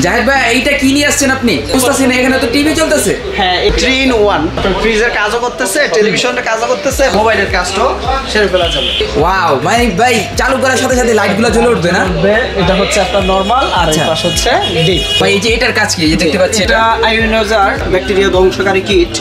জাহিদ ভাই এইটা কি নিয়ে আসছেন আপনি? বুঝতেছেন এখানে তো টিভি চলতেছে। হ্যাঁ, 3 in 1 আপনার ফ্রিজের কাজও করতেছে, টেলিভিশনের কাজও করতেছে, মোবাইলের কাজটাও সেরে ফেলা যাবে। ওয়াও, মানে ভাই চালু করার সাথে সাথে লাইটগুলো জ্বলে উঠবে না? এটা হচ্ছে আপনার নরমাল আর এই পাশ হচ্ছে ডিপ। ভাই এই যে এটার কাজ কি? এই দেখতে পাচ্ছি এটা আয়োনাইজার ব্যাকটেরিয়া ধ্বংসকারী কিট।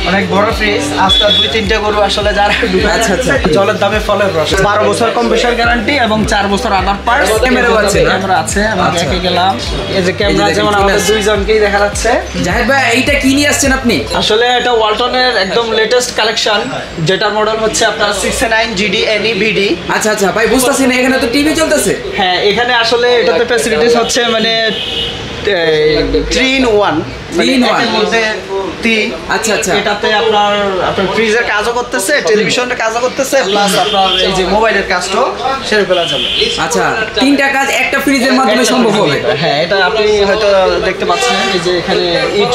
অনেক বড় ফ্রিজ, আজকাল 2-3টা গরু আসলে যারা আচ্ছা আচ্ছা জলের দামে ফলের রস। 12 বছর কম্প্রেসার গ্যারান্টি এবং 4 বছর আদার পার্টস। ক্যামেরাও আছে, ক্যামেরা আছে। আমি দেখে গেলাম এই যে ক্যামেরা যেমন আমাদের দুইজনকেই দেখা যাচ্ছে। জাহিদ ভাই এইটা কি নিয়ে আসছেন আপনি? আসলে এটা ওয়ালটনের একদম লেটেস্ট কালেকশন, যেটার মডেল হচ্ছে আপনার 69 GD NE VD। আচ্ছা আচ্ছা ভাই, বুঝতেছেন এখানে তো টিভি চলতেছে। হ্যাঁ, এখানে আসলে এটাতে ফ্যাসিলিটিস হচ্ছে মানে 3 in 1 মধ্যে 3। আচ্ছা আচ্ছা, এটাতে আপনার ফ্রিজের কাজও করতেছে, টেলিভিশনের কাজও করতেছে, প্লাস আপনার এই যে মোবাইলের কাজটাও সেরে ফেলা যাবে। আচ্ছা, তিনটা কাজ একটা ফ্রিজের মাধ্যমে সম্ভব হবে। হ্যাঁ, এটা আপনি হয়তো দেখতে পাচ্ছেন এই যে এখানে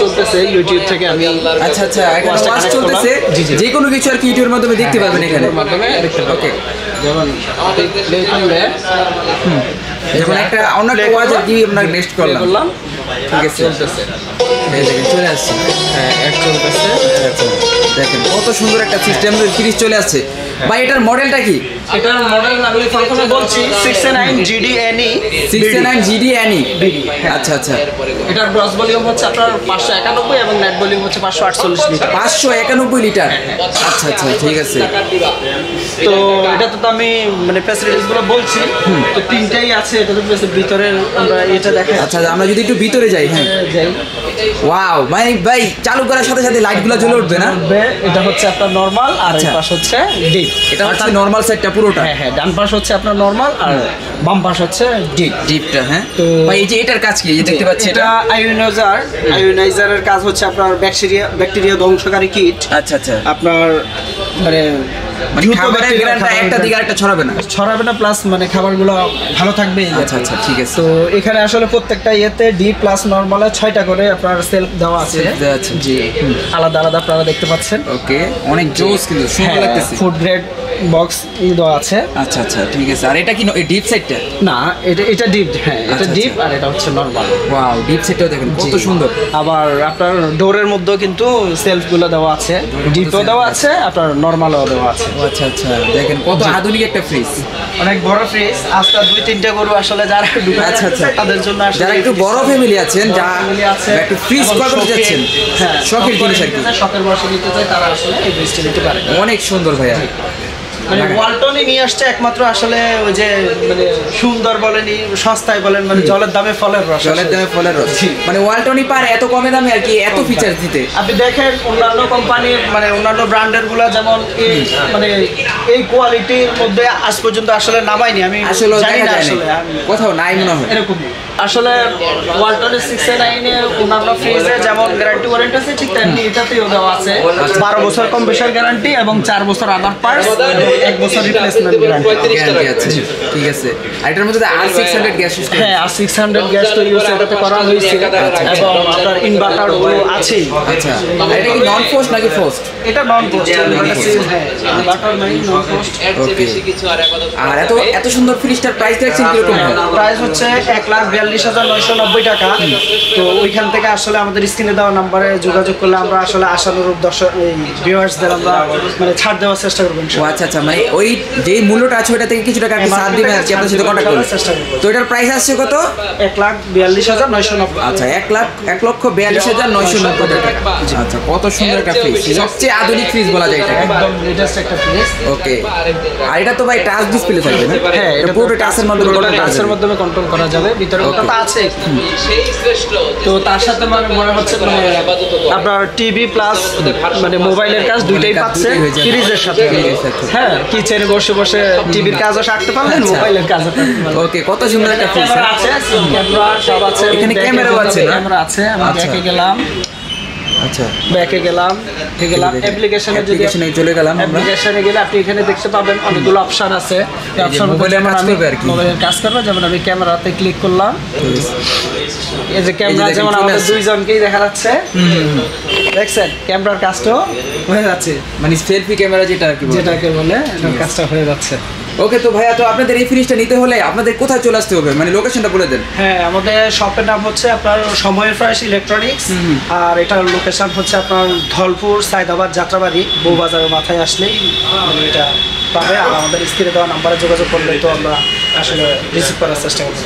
চলতেছে ইউটিউব থেকে আমি। আচ্ছা আচ্ছা, এখানে ওয়াচ চলতেছে, যে কোনো কিছু আর কি ইউটিউবের মাধ্যমে দেখতে পারবেন। এখানে মাধ্যমে দেখতে পাবেন। ওকে, যেমন প্লে করলে যেমন একটা অন্য একটা ওয়াচ আর কি আমরা নেক্সট করলাম। ঠিক আছে, চলতেছে, এই দেখেন চলে আসছে। হ্যাঁ, এক চলতেছে। আচ্ছা, দেখেন কত সুন্দর একটা সিস্টেম ফ্রিজ চলে আসছে। ভাই এটার মডেলটা কি? এটার মডেল আমি প্রথমে বলছি 69 GD NE 69 GD NE। আচ্ছা আচ্ছা, এটার গ্রস ভলিউম হচ্ছে আপনার 591 এবং নেট ভলিউম হচ্ছে 548 লিটার। 591 লিটার। আচ্ছা আচ্ছা, ঠিক আছে। তো এটাতে তো আমি মানে ফ্যাসিলিটিস গুলো বলছি, তো তিনটাই আছে। এটাতে ভিতরে আমরা এটা দেখাই। আচ্ছা, আমরা যদি একটু ভিতরে যাই। হ্যাঁ যাই। ওয়াও, মানে ভাই চালু করার সাথে সাথে লাইটগুলো জ্বলে উঠবে না? এটা হচ্ছে আপনার নরমাল আর এই পাশ হচ্ছে ডিপ। এটা হচ্ছে নরমাল সাইডটা পুরোটা। হ্যাঁ হ্যাঁ, ডান পাশ হচ্ছে আপনার নরমাল আর বাম পাশ হচ্ছে ডিপ। ডিপটা। হ্যাঁ, তো ভাই এই যে এটার কাজ কি? এই দেখতে পাচ্ছি এটা আয়োনাইজারের কাজ হচ্ছে আপনার ব্যাকটেরিয়া ধ্বংসকারী কিট। আচ্ছা আচ্ছা, আপনার মানে খাবারের গ্রানটা একটা দিকে আরেকটা ছড়াবে না, প্লাস মানে খাবারগুলো ভালো থাকবে। আচ্ছা আচ্ছা, ঠিক আছে। তো এখানে আসলে প্রত্যেকটা ইয়েতে ডি প্লাস নরমালে 6টা করে আপনার সেলফ দেওয়া আছে। জি, আলাদা আলাদা আপনারা দেখতে পাচ্ছেন। ওকে, অনেক জোস, কিন্তু সুন্দর লাগতেছে। ফুড গ্রেড বক্স দেওয়া আছে। আচ্ছা আচ্ছা, ঠিক আছে। আর এটা কি ডিপ সাইডটা? না, এটা ডিপ। হ্যাঁ, এটা ডিপ আর এটা হচ্ছে নরমাল। ওয়াও, ডিপ সাইডটাও দেখেন কত সুন্দর। আবার আপনার ডোরের মধ্যেও কিন্তু সেলফগুলো দেওয়া আছে, ডিপও দেওয়া আছে, আপনার নরমালও দেওয়া আছে। আচ্ছা আচ্ছা, দেখেন কত আধুনিক একটা ফ্রিজ। অনেক বড় ফ্রিজ, আজকাল 2-3টা গরু আসলে যারা আচ্ছা আচ্ছা, তাদের জন্য যারা একটু বড় ফ্যামিলি আছেন, যারা একটু ফ্রিজ করতে যাচ্ছেন, হ্যাঁ, শখের জিনিস আর কি, শখের বসে নিতে চায়, তারা আসলে এই ফ্রিজটা নিতে পারে। অনেক সুন্দর ভাইয়া। মানে ওয়ালটনই নিয়ে আসছে একমাত্র আসলে ওই যে মানে সুন্দর বলেনি, সস্তায় বলেন, মানে জলের দামে ফলের রস। জলের দামে ফলের রস, মানে ওয়ালটনই পারে এত কমে দামে আর কি এত ফিচার দিতে। আপনি দেখেন অন্যান্য কোম্পানির মানে অন্যান্য ব্র্যান্ডের গুলো যেমন মানে এই কোয়ালিটির মধ্যে আজ পর্যন্ত আসলে নামাইনি। আমি আসলে জানি না, আসলে কোথাও নাই মনে হয় এরকম। আসলে ওয়ালটনের 69 এর অন্যান্য ফ্রিজে যেমন গ্যারান্টি ওয়ারেন্টি আছে, ঠিক তেমনি এটাতেও দেওয়া আছে 12 বছর কম্প্রেসার গ্যারান্টি এবং 4 বছর আদার পার্টস, 1 বছর রিপ্লেসমেন্ট গ্যারান্টি আছে। ঠিক আছে। আর এটার মধ্যে R600 গ্যাস সিস্টেম। হ্যাঁ, R600 গ্যাস তো ইউজ এটাতে করা হয়েছে এবং আপনার ইনভার্টার আছে। আচ্ছা, এটা কি নন পোস্ট নাকি পোস্ট? এটা নন পোস্ট। হ্যাঁ, ইনভার্টার নাই, নন পোস্ট। ওকে। আর এত সুন্দর ফ্রিজটার প্রাইস দেখছেন কি রকম? প্রাইস হচ্ছে 1,42,990 টাকা। তো ওইখান থেকে আসলে আমাদের স্ক্রিনে দেওয়া নম্বরে যোগাযোগ করলে আমরা আসলে আশানুরূপ দর্শক ভিউয়ার্সদের আমরা মানে ছাড় দেওয়ার চেষ্টা করব। আচ্ছা আচ্ছা, মানে ওই যে মূল্যটা আছে ওটা থেকে কিছু টাকা আপনি ছাড় দিবেন আর কি, আপনার সাথে কন্টাক্ট করবেন। তো এটার প্রাইস আসছে কত? 1,42,990। আচ্ছা, 1,42,990 টাকা। আচ্ছা, কত সুন্দর একটা ফ্রিজ, সবচেয়ে আধুনিক ফ্রিজ বলা যায় এটা, একদম লেটেস্ট একটা ফ্রিজ। ওকে। আর এটা তো ভাই টাচ ডিসপ্লে থাকবে না? হ্যাঁ, এটা পুরো টাচের মাধ্যমে কন্ট্রোল করা যাবে। ভিতরে ওটা আছে। তো তার সাথে মানে মনে হচ্ছে আপনার টিভি প্লাস মানে মোবাইলের কাজ দুইটাই পাচ্ছে ফ্রিজের সাথে। হ্যাঁ, কিচেনে বসে বসে টিভির কাজও সারতে পারবেন, মোবাইলের কাজও। ওকে, কত সুন্দর একটা ফ্রিজ আছে, ক্যামেরা সব আছে, এখানে ক্যামেরাও আছে। ক্যামেরা আছে। আমি ব্যাকে গেলাম। আচ্ছা, ব্যাকে গেলাম, অ্যাপ্লিকেশনে চলে গেলাম। অ্যাপ্লিকেশনে গেলে আপনি এখানে দেখতে পাবেন অনেকগুলো অপশন আছে। অপশন মোবাইলে মোবাইলের কাজ করবে। যেমন আমি ক্যামেরাতে ক্লিক করলাম, এই যে ক্যামেরা যেমন আমাদের দুইজনকেই দেখা যাচ্ছে। দেখছেন ক্যামেরার কাজটাও হয়ে যাচ্ছে, মানে সেলফি ক্যামেরা যেটাকে বলে এটার কাজটা হয়ে যাচ্ছে। ওকে, তো ভাইয়া তো আপনাদের এই ফ্রিজটা নিতে হলে আপনাদের কোথায় চলে আসতে হবে, মানে লোকেশনটা বলে দেন। হ্যাঁ, আমাদের শপের নাম হচ্ছে আপনার সময়ের ফ্রেশ ইলেকট্রনিক্স, আর এটার লোকেশন হচ্ছে আপনার ধলপুর সায়দাবাদ যাত্রাবাড়ি বউবাজারের মাথায় আসলেই মানে এটা পাবে। আর আমাদের স্ক্রিনে দেওয়া নাম্বারে যোগাযোগ করলে তো আমরা আসলে রিসিভ করার চেষ্টা করবো।